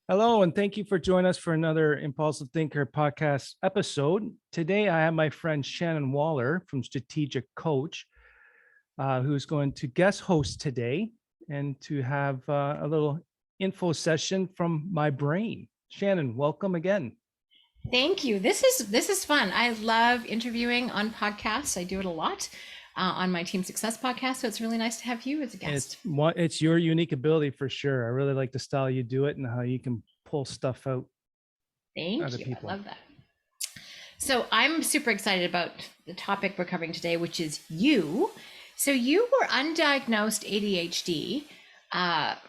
Hello, and thank you for joining us for another Impulsive Thinker podcast episode. Today, I have my friend Shannon Waller from Strategic Coach, who's going to guest host today and to have a little info session from my brain. Shannon, welcome again. Thank you. This is fun. I love interviewing on podcasts. I do it a lot on my Team Success podcast. So it's really nice to have you as a guest. It's your unique ability for sure. I really like the style you do it and how you can pull stuff out Thank of you. I people. love that. So I'm super excited about the topic we're covering today, which is you. So you were undiagnosed ADHD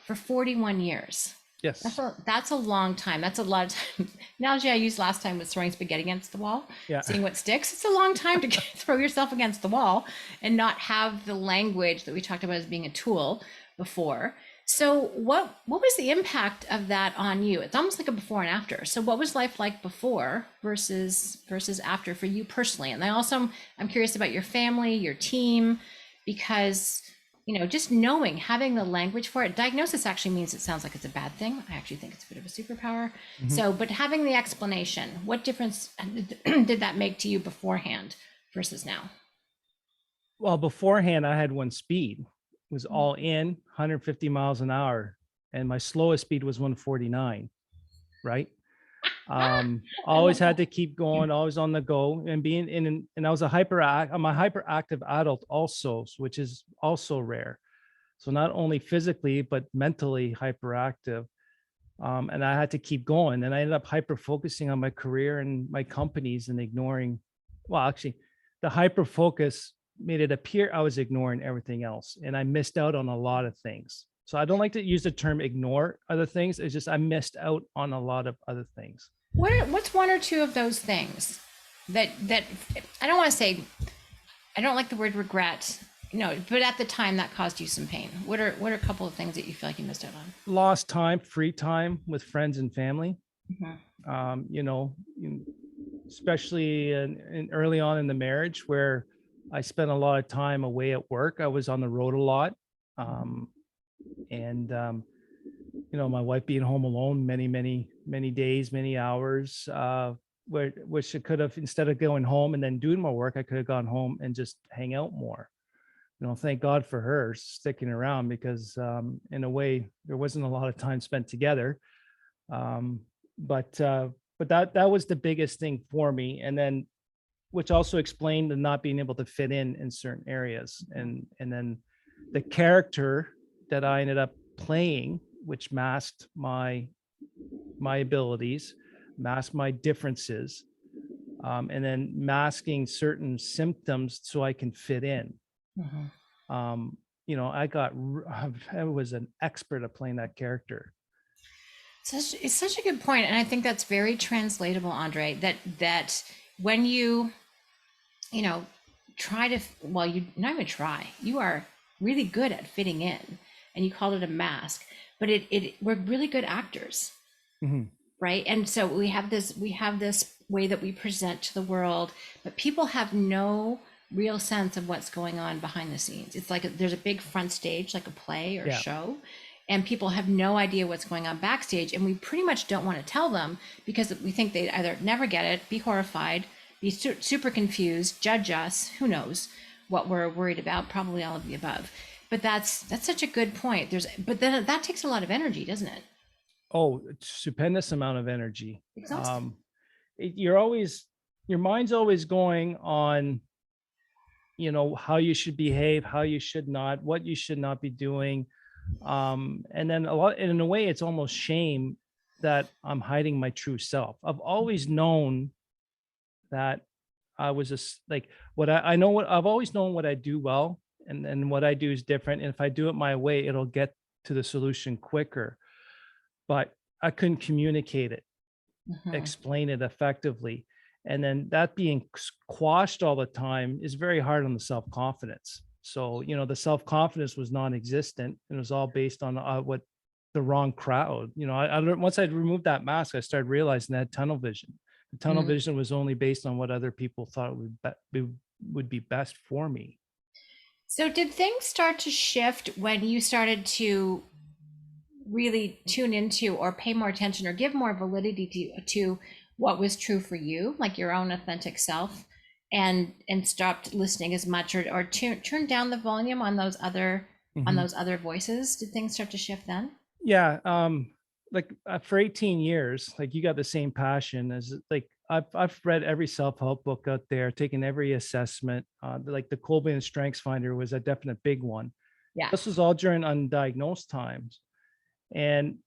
for 41 years. That's Yes. that's a long time. That's a lot of time. Analogy I used last time was throwing spaghetti against the wall, Yeah. seeing what sticks. It's a long time to throw yourself against the wall and not have the language that we talked about as being a tool before. So what was the impact of that on you? It's almost like a before and after. So what was life like before versus after for you personally? And I'm curious about your family, your team, because just knowing, having the language for it. Diagnosis actually means it sounds like it's a bad thing. I actually think it's a bit of a superpower. Mhm. So, but having the explanation, what difference did that make to you beforehand versus now? Well, beforehand, I had one speed. It was all in 150 miles an hour, and my slowest speed was 149. Right. I love Always had that. to keep going, always on the go, and being in. And I was I'm a hyperactive adult also, which is also rare. So not only physically but mentally hyperactive. And I had to keep going, and I ended up hyper focusing on my career and my companies and ignoring. Well, actually, the hyper focus made it appear I was ignoring everything else, and I missed out on a lot of things. So I don't like to use the term ignore other things. It's just I missed out on a lot of other things. What's one or two of those things that I don't want to say, I don't like the word regret. No, but at the time that caused you some pain. What are a couple of things that you feel like you missed out on? Lost time, free time with friends and family. Mhm. Um, you know, Especially in early on in the marriage where I spent a lot of time away at work. I was on the road a lot. Um, and My wife being home alone many days, many hours, which it could have, instead of going home and then doing more work, I could have gone home and just hang out more. Thank God for her sticking around, because in a way there wasn't a lot of time spent together. Um, but uh, but that was the biggest thing for me, and then which also explained the not being able to fit in certain areas, and then the character that I ended up playing, which masked my abilities, masked my differences, and then masking certain symptoms so I can fit in. Mhm. um I was an expert at playing that character. It's such a good point, and I think that's very translatable, Andre. That when you know try to, well, you not even try, you are really good at fitting in, and you called it a mask, but we're really good actors, Mhm. right? And so we have this way that we present to the world, but people have no real sense of what's going on behind the scenes. It's like there's a big front stage, like a play or a Yeah. show, and people have no idea what's going on backstage, and we pretty much don't want to tell them because we think they either never get it, be horrified, be super confused, judge us, who knows what we're worried about, probably all of the above. But that's such a good point. But then that takes a lot of energy, doesn't it? Oh, stupendous amount of energy. Exhausting. um you're always, your mind's always going on, how you should behave, how you should not, what you should not be doing. And then a lot, and in a way it's almost shame that I'm hiding my true self. I've always known that I was just like, I know, what I've always known, what I do well, and what I do is different, and if I do it my way it'll get to the solution quicker. But I couldn't communicate it, Mhm. explain it effectively. And then that being quashed all the time is very hard on the self-confidence. So, the self-confidence was non-existent, and it was all based on what the wrong crowd. I learned, once I'd removed that mask, I started realizing I had tunnel vision. The tunnel Mm. vision was only based on what other people thought would be best for me. So did things start to shift when you started to really tune into or pay more attention or give more validity to what was true for you, like your own authentic self, and stopped listening as much, or turn down the volume on those other voices? Did things start to shift then? Yeah. Like for 18 years, like you got the same passion as like I've read every self-help book out there, taken every assessment. Like the Kolbe and Strengths Finder was a definite big one. Yeah. This was all during undiagnosed times. And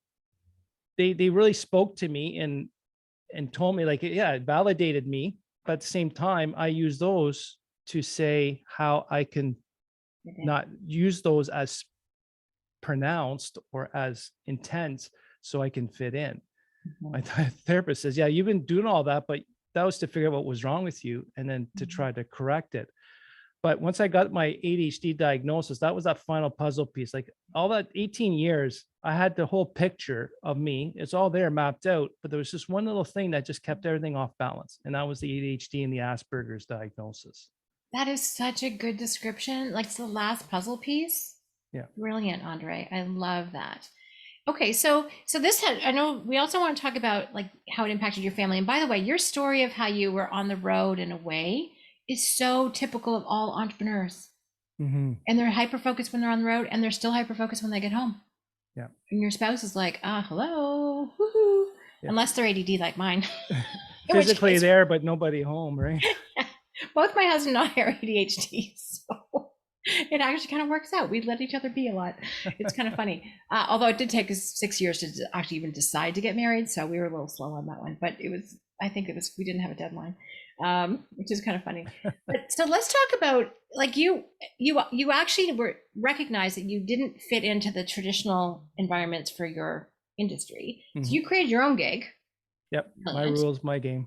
they really spoke to me and told me, like, yeah, it validated me. But at the same time, I use those to say how I can not use those as pronounced or as intense so I can fit in. My therapist says, yeah, you've been doing all that, but that was to figure out what was wrong with you and then to try to correct it. But once I got my ADHD diagnosis, that was that final puzzle piece. Like all that 18 years, I had the whole picture of me. It's all there mapped out, but there was just one little thing that just kept everything off balance. And that was the ADHD and the Asperger's diagnosis. That is such a good description. Like, it's the last puzzle piece. Yeah. Brilliant, Andre. I love that. Okay, so this had, I know we also want to talk about like how it impacted your family. And by the way, your story of how you were on the road and away is so typical of all entrepreneurs. Mm-hmm. And they're hyper focused when they're on the road, and they're still hyper focused when they get home. Yeah. And your spouse is like, hello, woohoo. Yeah. Unless they're ADD like mine. Physically there, but nobody home, right? Both my husband and I are ADHD, so it actually kind of works out. We let each other be a lot. It's kind of funny. Although it did take us 6 years to actually even decide to get married, so we were a little slow on that one. But I think we didn't have a deadline, which is kind of funny. But so let's talk about, like, you actually recognized that you didn't fit into the traditional environments for your industry. Mm-hmm. So you created your own gig. Yep. Brilliant. My rules, my game.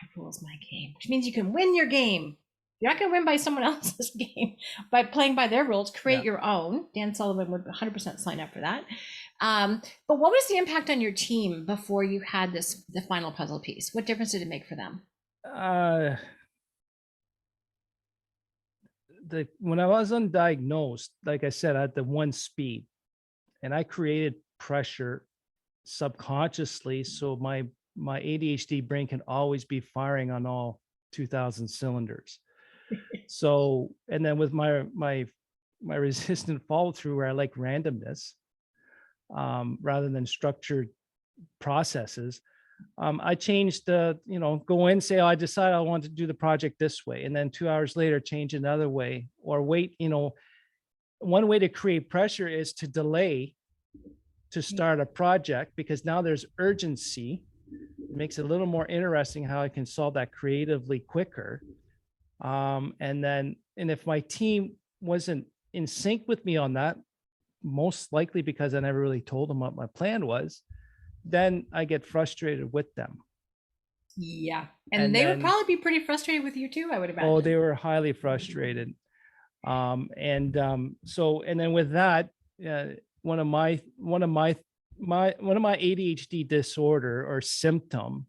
My rules, my game, which means you can win your game. You're not going to win by someone else's game by playing by their rules. Create your own. Dan Sullivan would 100% sign up for that. But what was the impact on your team before you had the final puzzle piece? What difference did it make for them? When I was undiagnosed, like I said, I had the one speed, and I created pressure subconsciously, so my ADHD brain can always be firing on all 2,000 cylinders. So, and then with my resistant follow through, where I like randomness rather than structured processes, I changed go in, say, oh, I decided I want to do the project this way, and then 2 hours later change another way, or wait. One way to create pressure is to delay to start a project, because now there's urgency. It makes it a little more interesting how I can solve that creatively quicker. And if my team wasn't in sync with me on that, most likely because I never really told them what my plan was, then I get frustrated with them. Yeah. And they would probably be pretty frustrated with you too, I would imagine. Oh, they were highly frustrated. So, and then with that, one of my ADHD disorder or symptom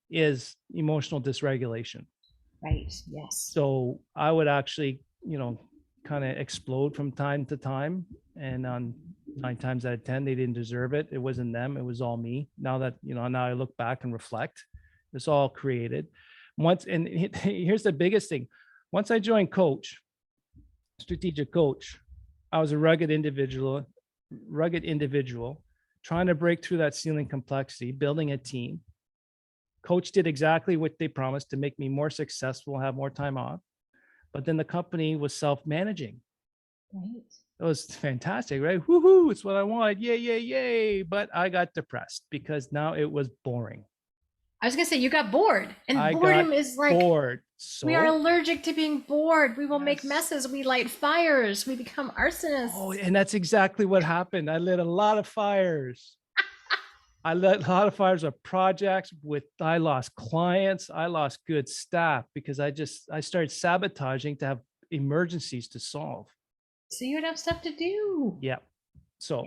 is emotional dysregulation. Right. Yes. So I would actually, kind of explode from time to time, and on 9 times out of 10, they didn't deserve it. It wasn't them. It was all me. Now that, now I look back and reflect, it's all created. And here's the biggest thing. Once I joined strategic coach, I was a rugged individual trying to break through that ceiling complexity, building a team. Coach did exactly what they promised to make me more successful, have more time off. But then the company was self-managing. Right. It was fantastic, right? Woohoo, it's what I wanted. Yay, yay, yay. But I got depressed because now it was boring. I was going to say, you got bored. And boredom is like, bored. So, we are allergic to being bored. We will make messes. We light fires. We become arsonists. Oh, and that's exactly what happened. I lit a lot of fires. I lit a lot of fires of projects I lost clients. I lost good staff because I started sabotaging to have emergencies to solve. So you would have stuff to do. Yeah. So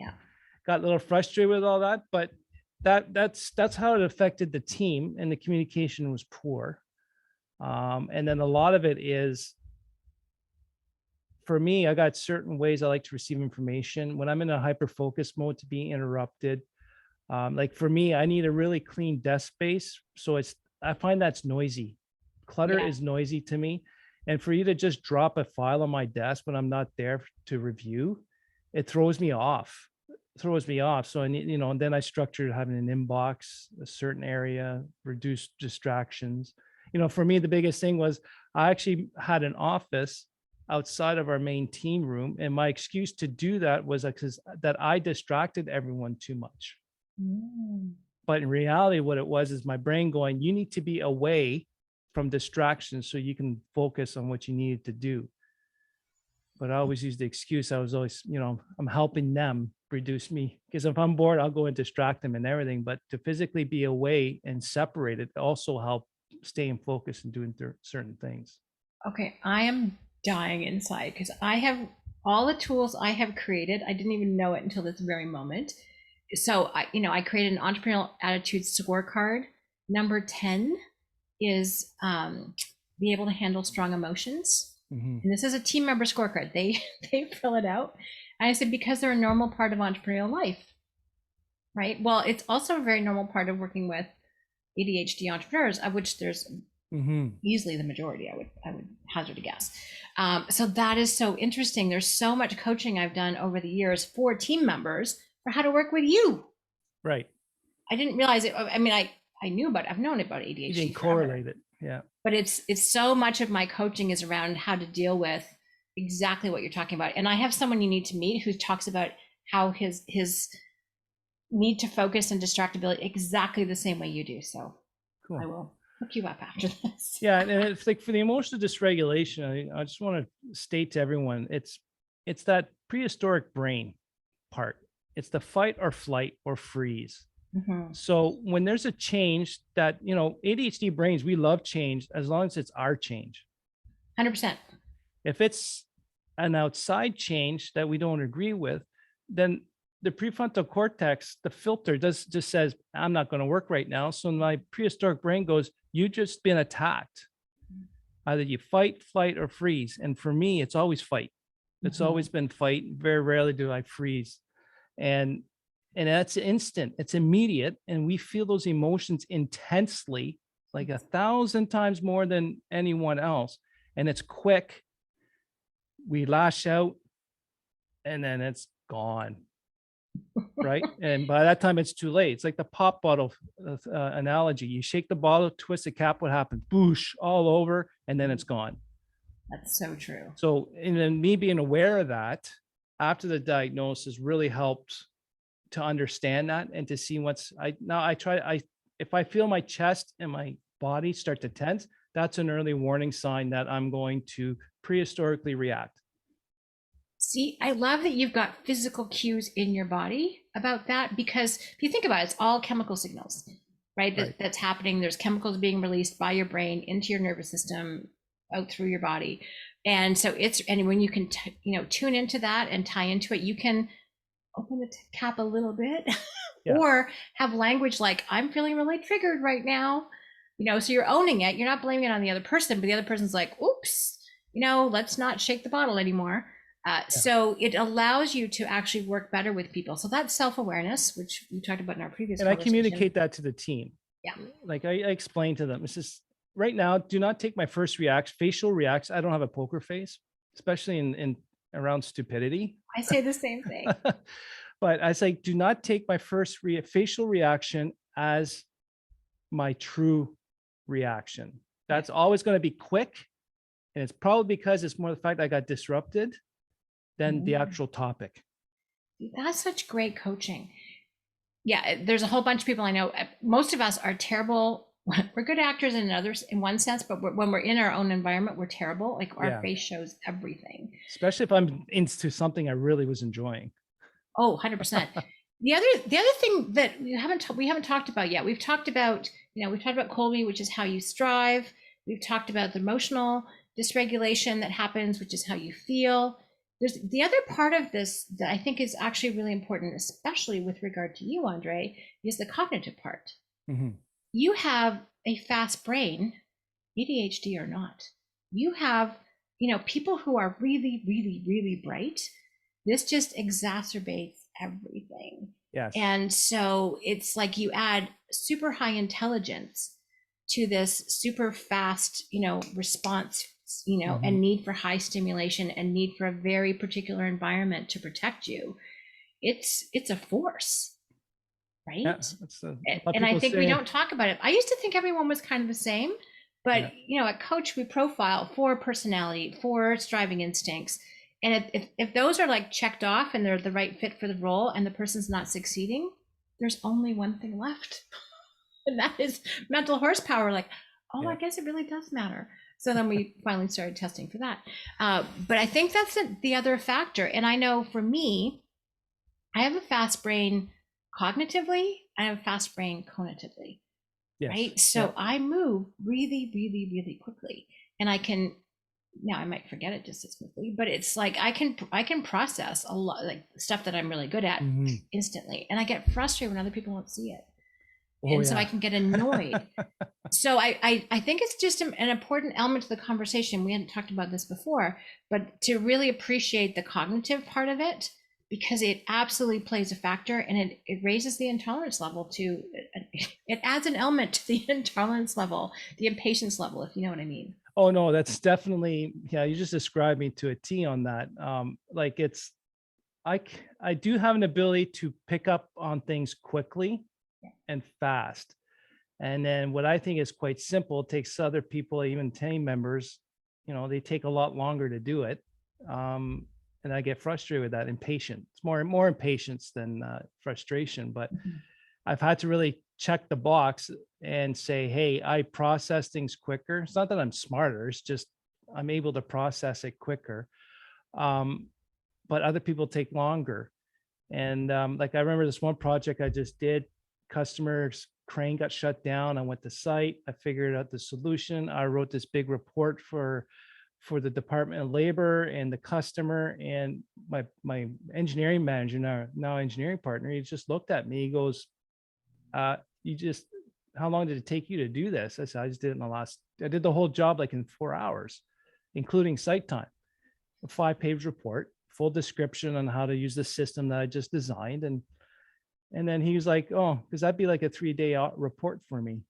got a little frustrated with all that, but that's how it affected the team, and the communication was poor. And then a lot of it is for me, I got certain ways I like to receive information. When I'm in a hyper focus mode, to be interrupted. Like for me, I need a really clean desk space. So I find that's noisy. Clutter Yeah. is noisy to me. And for you to just drop a file on my desk when I'm not there to review, it throws me off. Throws me off. So I need, and then I structured having an inbox, a certain area, reduce distractions. For me, the biggest thing was I actually had an office outside of our main team room. And my excuse to do that was because that I distracted everyone too much. Mm. But in reality, what it was is my brain going, you need to be away from distractions so you can focus on what you needed to do. But I always use the excuse. I was always, I'm helping them reduce me, because if I'm bored, I'll go and distract them and everything. But to physically be away and separated also help staying focused and doing certain things. Okay, I am dying inside because I have all the tools I have created. I didn't even know it until this very moment. So I created an entrepreneurial attitude scorecard. Number 10 is be able to handle strong emotions. Mm-hmm. And this is a team member scorecard. They fill it out. And I said, because they're a normal part of entrepreneurial life, right? Well, it's also a very normal part of working with ADHD entrepreneurs, of which there's easily the majority, I would hazard a guess. So that is so interesting. There's so much coaching I've done over the years for team members for how to work with you. Right. I didn't realize it. I mean, I knew about, I've known about ADHD. You didn't correlate it. Yeah. But it's so much of my coaching is around how to deal with exactly what you're talking about. And I have someone you need to meet who talks about how his need to focus and distractibility exactly the same way you do. So cool. I will hook you up after this. Yeah. And it's like for the emotional dysregulation, I just want to state to everyone, it's that prehistoric brain part. It's the fight or flight or freeze. Mm-hmm. So when there's a change that, ADHD brains, we love change as long as it's our change. 100%. If it's an outside change that we don't agree with, then the prefrontal cortex, the filter just says, I'm not going to work right now. So my prehistoric brain goes, you've just been attacked. Either you fight, flight, or freeze. And for me, it's always fight. It's always been fight. Very rarely do I freeze. And that's instant, it's immediate. And we feel those emotions intensely, like 1,000 times more than anyone else. And it's quick. We lash out and then it's gone. Right. And by that time, it's too late. It's like the pop bottle analogy. You shake the bottle, twist the cap, what happens? Boosh, all over, and then it's gone. That's so true. So, and then me being aware of that after the diagnosis really helped to understand that and to see if I feel my chest and my body start to tense, that's an early warning sign that I'm going to prehistorically react. See, I love that you've got physical cues in your body about that, because if you think about it, it's all chemical signals, right? That's happening. There's chemicals being released by your brain into your nervous system, out through your body. And so and when you can, tune into that and tie into it, you can open the cap a little bit or have language like, I'm feeling really triggered right now, so you're owning it. You're not blaming it on the other person, but the other person's like, oops, let's not shake the bottle anymore. So it allows you to actually work better with people. So that's self-awareness, which we talked about in our previous conversation. I communicate that to the team. Yeah. Like I explain to them, it's just right now, do not take my first facial reaction. I don't have a poker face, especially in around stupidity. I say the same thing. But I say, do not take my first facial reaction as my true reaction. That's always going to be quick. And it's probably because it's more the fact I got disrupted than the actual topic. That's such great coaching. Yeah, there's a whole bunch of people I know. Most of us are terrible. We're good actors in one sense, but when we're in our own environment, we're terrible. Like our face shows everything. Especially if I'm into something I really was enjoying. Oh, 100%. The other thing that we haven't talked about yet. We've talked about Colby, which is how you strive. We've talked about the emotional dysregulation that happens, which is how you feel. There's the other part of this that I think is actually really important, especially with regard to you, Andre, is the cognitive part. Mm-hmm. You have a fast brain, ADHD or not. You have, people who are really, really, really bright, this just exacerbates everything. Yes. And so it's like you add super high intelligence to this super fast, response, and need for high stimulation and need for a very particular environment to protect you. It's a force, right? Yeah, And I think we don't talk about it. I used to think everyone was kind of the same, but at Coach, we profile for personality, for striving instincts. And if those are like checked off and they're the right fit for the role and the person's not succeeding, there's only one thing left. And that is mental horsepower. Like, I guess it really does matter. So then we finally started testing for that. But I think that's the other factor. And I know for me, I have a fast brain cognitively, I have a fast brain cognitively, right? So I move really, really, really quickly. And now I might forget it just as quickly, but it's like I can process a lot, like stuff that I'm really good at instantly. And I get frustrated when other people don't see it. So I can get annoyed. So I think it's just an important element to the conversation. We hadn't talked about this before, but to really appreciate the cognitive part of it, because it absolutely plays a factor, and it raises the intolerance level it adds an element to the intolerance level, the impatience level, if you know what I mean. Oh no, that's definitely, you just described me to a T on that. Like I do have an ability to pick up on things quickly and fast. And then what I think is quite simple, it takes other people, even team members, they take a lot longer to do it. And I get frustrated with that, impatient. It's more impatience than frustration, but I've had to really check the box and say, hey, I process things quicker. It's not that I'm smarter, it's just I'm able to process it quicker. But other people take longer. And like I remember this one project I just did, customer's crane got shut down. I went to site, I figured out the solution. I wrote this big report for the Department of Labor and the customer, and my engineering manager, now engineering partner, he just looked at me. He goes, how long did it take you to do this? I said, I just did it I did the whole job like in 4 hours, including site time. A 5-page report, full description on how to use the system that I just designed. And then he was like, oh, because that'd be like a 3-day report for me.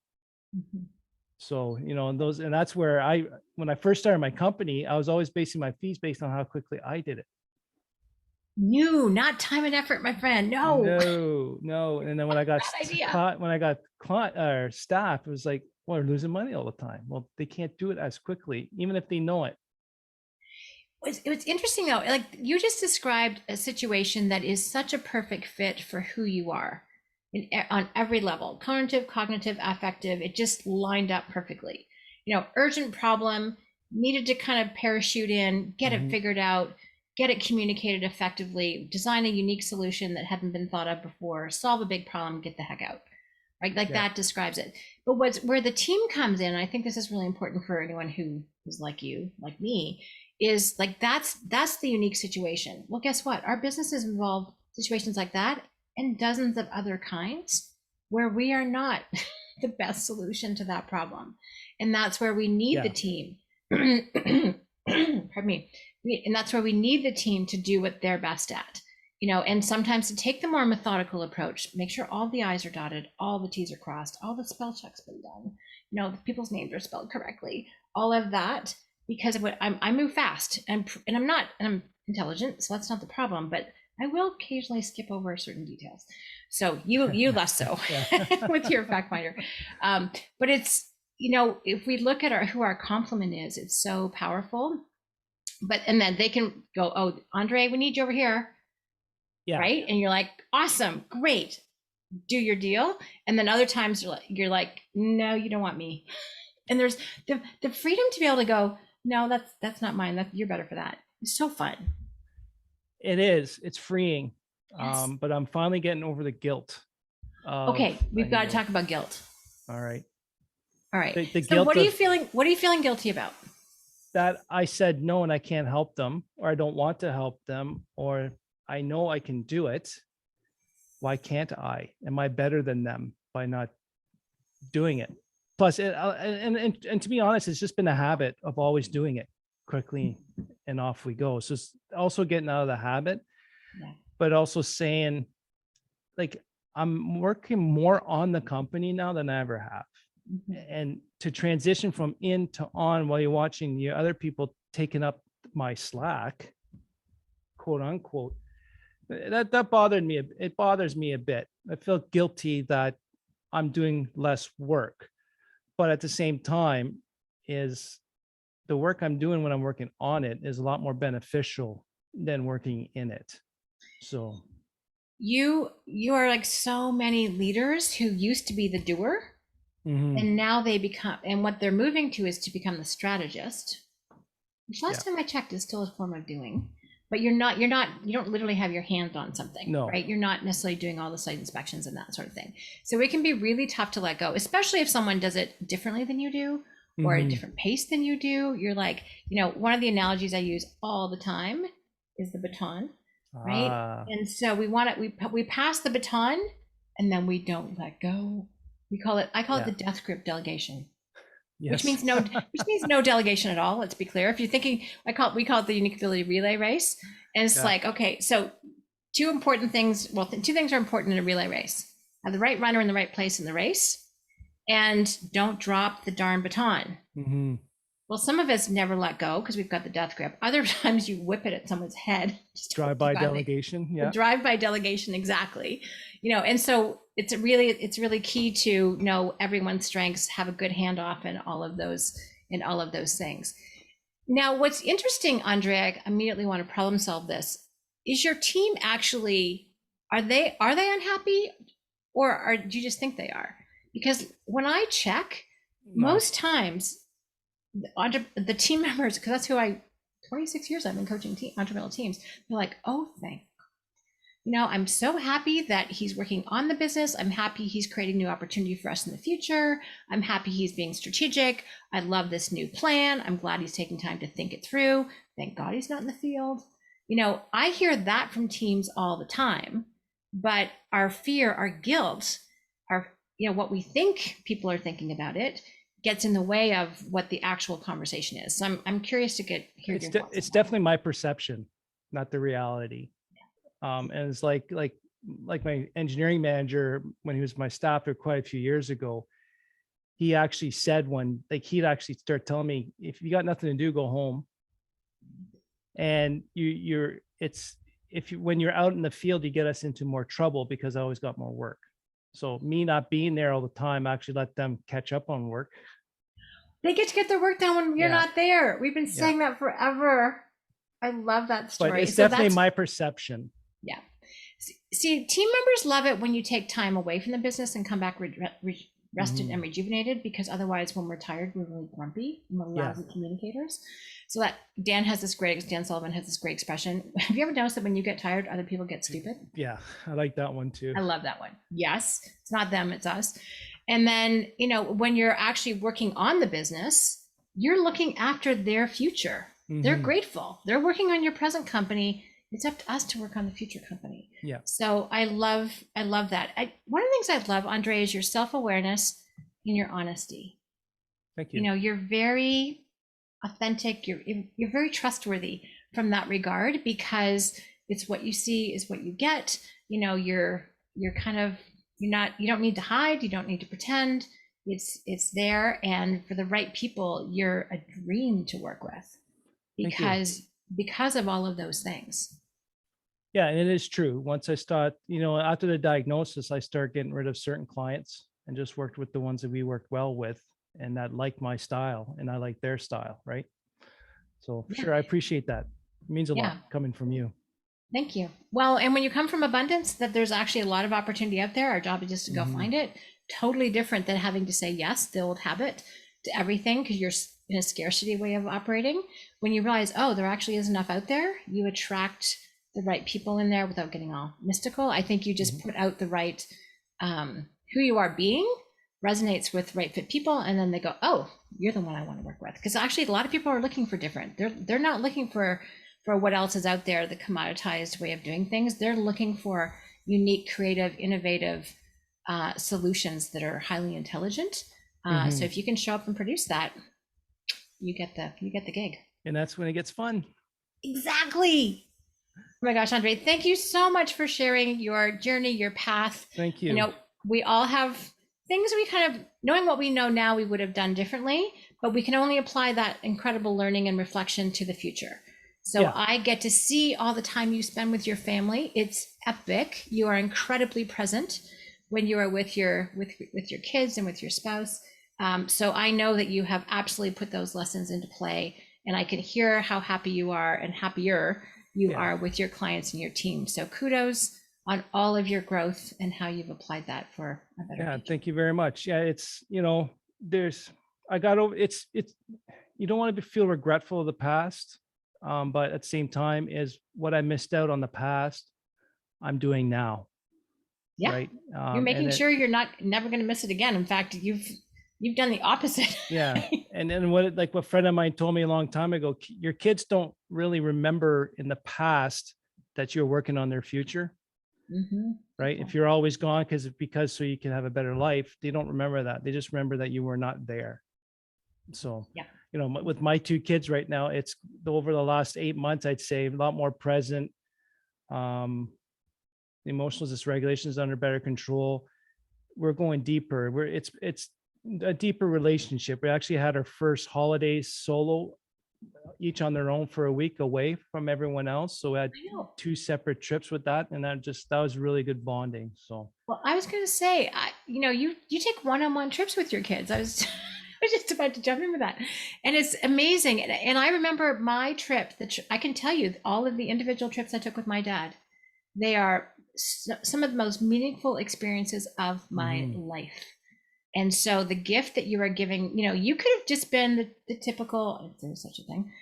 So, and that's where when I first started my company, I was always basing my fees based on how quickly I did it. No, not time and effort, my friend. No. And then when I got staff, it was like, well, they're losing money all the time. Well, they can't do it as quickly, even if they know it. It's interesting though, like you just described a situation that is such a perfect fit for who you are on every level, cognitive, affective. It just lined up perfectly. Urgent problem, needed to kind of parachute in, get it figured out, get it communicated effectively, design a unique solution that hadn't been thought of before, solve a big problem, get the heck out. Right? Like that describes it. But where the team comes in, I think this is really important for anyone who is like you, like me, is like that's the unique situation. Well, guess what? Our businesses involve situations like that and dozens of other kinds where we are not the best solution to that problem. And that's where we need the team. Pardon me. And that's where we need the team to do what they're best at. And sometimes to take the more methodical approach, make sure all the I's are dotted, all the T's are crossed, all the spell checks been done, people's names are spelled correctly, all of that, because I move fast and I'm intelligent, so that's not the problem, but I will occasionally skip over certain details. So you less so with your fact finder. But it's, if we look at who our complement is, it's so powerful. And then they can go, oh, Andre, we need you over here. Yeah. Right. And you're like, awesome, great, do your deal. And then other times you're like, no, you don't want me. And there's the freedom to be able to go, no, that's not mine. You're better for that. It's so fun. It is. It's freeing. Yes. But I'm finally getting over the guilt. Okay, we've got to talk about guilt. All right. The guilt. What are you feeling? What are you feeling guilty about? That I said no and I can't help them, or I don't want to help them, or I know I can do it. Why can't I? Am I better than them by not doing it? Plus, and to be honest, it's just been a habit of always doing it. quickly and off we go. So it's also getting out of the habit, Yeah. but also saying, like, I'm working more on the company now than I ever have. Mhm. And to transition from in to on while you're watching the other people taking up my slack, quote unquote, that bothered me. It bothers me a bit. I feel guilty that I'm doing less work, but at the same time, is the work I'm doing when I'm working on it is a lot more beneficial than working in it. So You are like so many leaders who used to be the doer, mhm, and now they become, and what they're moving to is to become the strategist, which yeah, last time I checked is still a form of doing. But you don't literally have your hand on something, no, right? You're not necessarily doing all the site inspections and that sort of thing. So it can be really tough to let go, especially if someone does it differently than you do or at a mhm, different pace than you do. You're like, one of the analogies I use all the time is the baton, right? ah, And so we pass the baton and then we don't let go. I call it yeah, the death grip delegation, yes, which means no delegation at all. Let's be clear. If you're thinking, we call it the unique ability relay race. And it's yeah, like, okay, so two important things. Well, two things are important in a relay race: have the right runner in the right place in the race, and don't drop the darn baton. mhm, Well, some of us never let go because we've got the death grip. Other times you whip it at someone's head. Just hope to drive-by God delegation, the yeah, drive-by delegation, exactly. And so it's really key to know everyone's strengths, have a good handoff, and all of those things. Now, what's interesting, Andrea, I immediately want to problem solve this. Is your team actually, are they unhappy, or do you just think they are? Because when I check, no, most times the team members, because that's 26 years I've been coaching entrepreneurial teams, they're like, oh, I'm so happy that he's working on the business. I'm happy he's creating new opportunity for us in the future. I'm happy he's being strategic. I love this new plan. I'm glad he's taking time to think it through. Thank God he's not in the field. I hear that from teams all the time, but our fear, our guilt, what we think people are thinking about it gets in the way of what the actual conversation is. So I'm curious to hear your thoughts. it's definitely my perception, not the reality. And it's like my engineering manager, when he was my staff there quite a few years ago, he actually said he'd actually start telling me, if you got nothing to do, go home. And when you're out in the field, you get us into more trouble because I always got more work. So me not being there all the time actually let them catch up on work. They get to get their work done when you're Yeah, not there. We've been yeah. saying that forever. I love that But story. it's So definitely that's, my perception. yeah. See, team members love it when you take time away from the business and come back rested and rejuvenated, because otherwise when we're tired, we're really grumpy and we're Yeah. lousy communicators. So that Dan Sullivan has this great expression. Have you ever noticed that when you get tired, other people get stupid? Yeah, I like that one too. I love that one. Yes, it's not them, it's us. And then, when you're actually working on the business, you're looking after their future. They're Mhm. grateful. They're working on your present company. It's up to us to work on the future company. Yeah. So I love that. One of the things I love, Andre, is your self-awareness and your honesty. Thank you. You're very authentic. You're very trustworthy from that regard, because it's what you see is what you get. You're kind of, you don't need to hide. You don't need to pretend. It's there. And for the right people, you're a dream to work with Thank you. because of all of those things. Yeah, and it is true. Once I start, after the diagnosis, I start getting rid of certain clients and just worked with the ones that we worked well with and that like my style and I like their style, right? So Yeah. sure, I appreciate that. It means a Yeah. lot coming from you. Thank you. Well, and when you come from abundance, that there's actually a lot of opportunity out there. Our job is just to go find it. Totally different than having to say yes, the old habit, to everything, because you're in a scarcity way of operating. When you realize, oh, there actually is enough out there, you attract the right people in there without getting all mystical. I think you just put out the right, who you are being resonates with right fit people, and then they go, oh, you're the one I want to work with. Because actually a lot of people are looking for different. They're not looking for what else is out there, the commoditized way of doing things. They're looking for unique, creative, innovative solutions that are highly intelligent. So if you can show up and produce that, you get the gig. And that's when it gets fun. Exactly. Oh my gosh, Andre, thank you so much for sharing your journey, your path. Thank I you. know we all have things we kind of, knowing what we know now, we would have done differently, but we can only apply that incredible learning and reflection to the future. So Yeah. I get to see all the time you spend with your family. It's epic. You are incredibly present when you are with your kids and with your spouse. So I know that you have absolutely put those lessons into play, and I can hear how happy you are and happier you Yeah. are with your clients and your team. So kudos on all of your growth and how you've applied that for a better Yeah. future. Thank you very much. Yeah. It's, I got over it's, you don't want to feel regretful of the past. But at the same time is what I missed out on the past, I'm doing now. Yeah, Right. you're And making then, sure you're not never going to miss it again. In fact, you've done the opposite. yeah. And then what a friend of mine told me a long time ago, your kids don't really remember in the past that you're working on their future. Mm-hmm. Right. If you're always gone because so you can have a better life, they don't remember that. They just remember that you were not there. So, Yeah. with my two kids right now, it's over the last 8 months, I'd say a lot more present. The emotional dysregulation is under better control. We're going deeper. It's a deeper relationship. We actually had our first holidays solo, each on their own for a week away from everyone else. So we had I know. two separate trips with that, and that was really good bonding. So Well, I was going to say, you take one-on-one trips with your kids. I was I was just about to jump in with that, and it's amazing. And I remember my trip. I can tell you all of the individual trips I took with my dad. They are some of the most meaningful experiences of my life. And so the gift that you are giving, you could have just been the typical, if there's such a thing,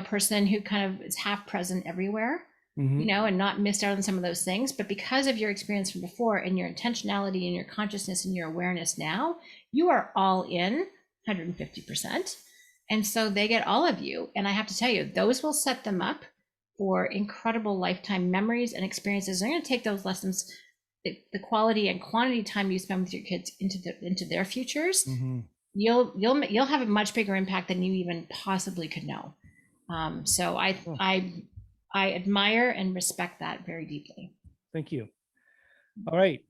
person who kind of is half present everywhere, and not missed out on some of those things. But because of your experience from before and your intentionality and your consciousness and your awareness now, you are all in 150%. And so they get all of you. And I have to tell you, those will set them up for incredible lifetime memories and experiences. They're going to take those lessons, the quality and quantity time you spend with your kids into their futures. You'll have a much bigger impact than you even possibly could know. So I admire and respect that very deeply. Thank you. All right.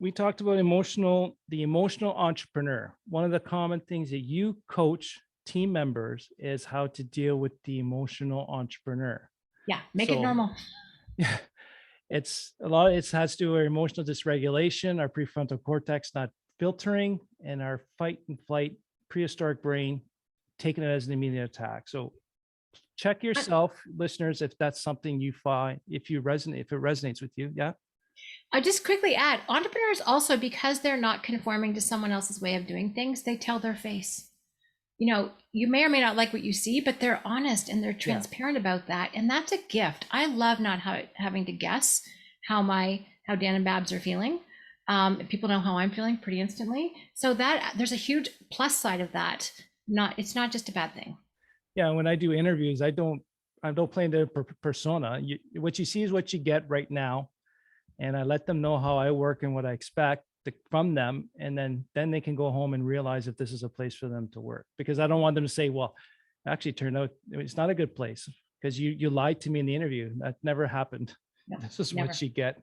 We talked about the emotional entrepreneur. One of the common things that you coach team members is how to deal with the emotional entrepreneur. Yeah, make it normal. Yeah, it's a lot. It has to do with our emotional dysregulation, our prefrontal cortex not filtering, and our fight and flight prehistoric brain taking it as an immediate attack. So check yourself, listeners, if that's something you find, if it resonates with you. Yeah. I just quickly add, entrepreneurs also, because they're not conforming to someone else's way of doing things, they tell their face. You may or may not like what you see, but they're honest and they're transparent about that. And that's a gift. I love not having to guess how Dan and Babs are feeling. People know how I'm feeling pretty instantly. So that there's a huge plus side of that. It's not just a bad thing. Yeah. When I do interviews, I don't play the persona. What you see is what you get right now. And I let them know how I work and what I expect from them, and then they can go home and realize if this is a place for them to work, because I don't want them to say, well, actually it turned out it's not a good place because you lied to me in the interview. That never happened. No, this is never. What you get.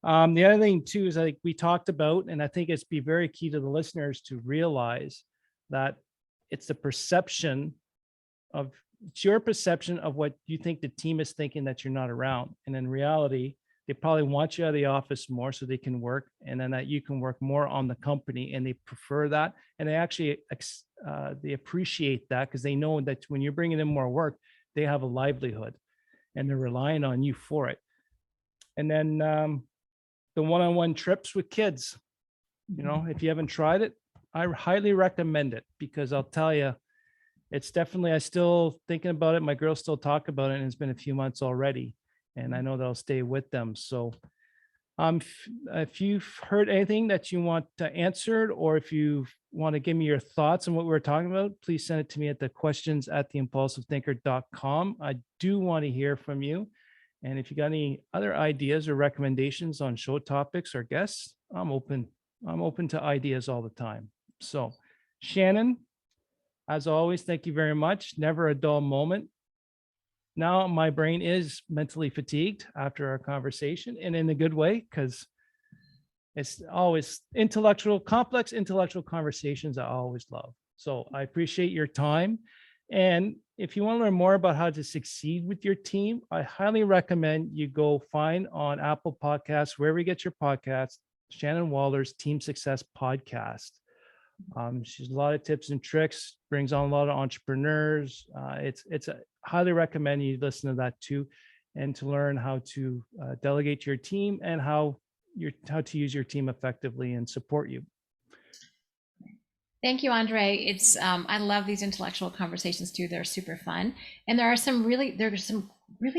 The other thing too is, like we talked about, and I think it's be very key to the listeners to realize that it's your perception of what you think the team is thinking that you're not around, and in reality they probably want you out of the office more so they can work, and then that you can work more on the company, and they prefer that. And they actually, they appreciate that because they know that when you're bringing in more work, they have a livelihood and they're relying on you for it. And then the one-on-one trips with kids, if you haven't tried it, I highly recommend it, because I'll tell you, it's definitely, I still thinking about it. My girls still talk about it, and it's been a few months already. And I know they'll stay with them. So if you've heard anything that you want answered, or if you want to give me your thoughts on what we were talking about, please send it to me at the questions@theimpulsivethinker.com. I do want to hear from you. And if you got any other ideas or recommendations on show topics or guests, I'm open to ideas all the time. So Shannon, As always, thank you very much. Never a dull moment. Now my brain is mentally fatigued after our conversation, and in a good way, because it's always complex intellectual conversations I always love. So I appreciate your time. And if you want to learn more about how to succeed with your team, I highly recommend you go find on Apple Podcasts, wherever you get your podcasts, Shannon Waller's Team Success Podcast. She's a lot of tips and tricks, brings on a lot of entrepreneurs. It's a highly recommend you listen to that too, and to learn how to delegate to your team and how to use your team effectively and support you. Thank you, Andre. It's I love these intellectual conversations too. They're super fun, and there are some really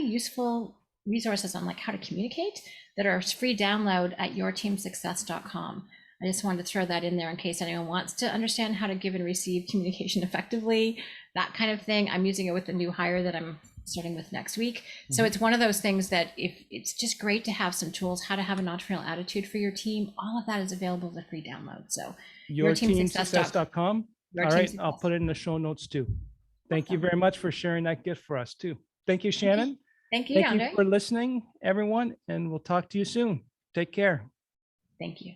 useful resources on like how to communicate that are free download at yourteamsuccess.com. I just wanted to throw that in there in case anyone wants to understand how to give and receive communication effectively, that kind of thing. I'm using it with the new hire that I'm starting with next week. So it's one of those things that if it's just great to have some tools, how to have an entrepreneurial attitude for your team. All of that is available as a free download. So yourteamsuccess.com. All right, I'll put it in the show notes too. Thank you very much for sharing that gift for us too. Thank you, Shannon. Thank you, Thank Andre. you for listening, everyone, and we'll talk to you soon. Take care. Thank you.